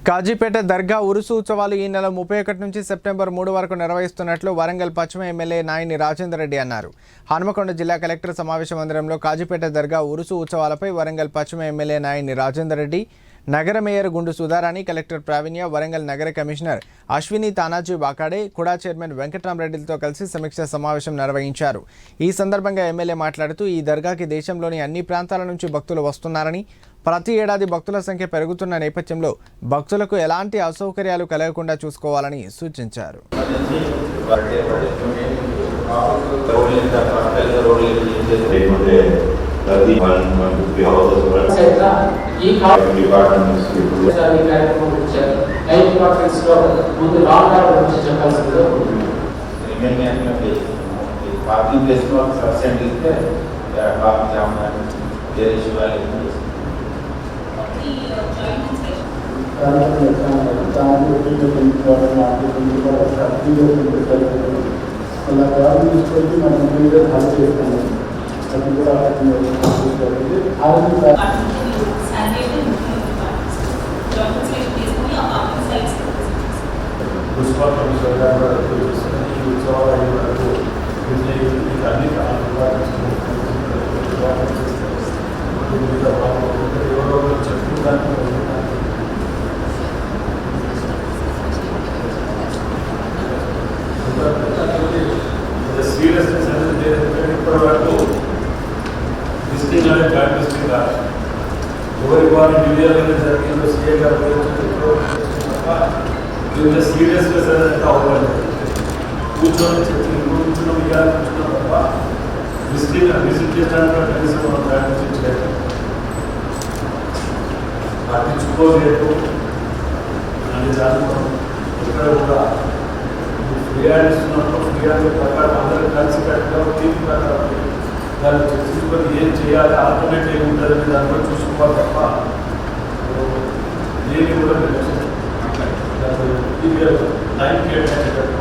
కాజీపేట దర్గా ఉరుసు ఉత్సవాలు ఈ నెల 31 నుంచి సెప్టెంబర్ 3 వరకు నిర్వహిస్తున్నట్లు వరంగల్ పశ్చిమ ఎమ్మెల్యే నాయని రాజేందర్ రెడ్డి అన్నారు. హనుమకొండ జిల్లా కలెక్టర్ సమావేశ మందిరంలో కాజీపేట దర్గా ఉరుసు ఉత్సవాలపై వరంగల్ పశ్చిమ ఎమ్మెల్యే నాయని రాజేందర్ రెడ్డి, నగర మేయర్ గుండు సుధారాణి, కలెక్టర్ ప్రావీణ్య, వరంగల్ నగర కమిషనర్ అశ్విని తానాజీ బాకాడే, కుడా చైర్మన్ వెంకట్రామరెడ్డిలతో కలిసి సమీక్షా సమావేశం నిర్వహించారు. ఈ సందర్భంగా ఎమ్మెల్యే మాట్లాడుతూ ఈ దర్గాకి దేశంలోని అన్ని ప్రాంతాల నుంచి భక్తులు వస్తున్నారని, ప్రతి ఏడాది భక్తుల సంఖ్య పెరుగుతున్న నేపథ్యంలో భక్తులకు ఎలాంటి అసౌకర్యాలు కలగకుండా చూసుకోవాలని సూచించారు. పట్టించుకోలేదు అని దాంట్లో ఎక్కడ కూడా ఫిర్యాదు ఇస్తున్నప్పుడు ఫిర్యాదు ప్రకారం అందరూ కలిసి పెట్టడం టీం ప్రకారం దాన్ని చర్చించుకొని ఏం చేయాలి, ఆల్టర్నేట్ ఏముంటుందని దాంట్లో చూసుకోవాలి తప్ప దేని కూడా టైం కేటాయించడం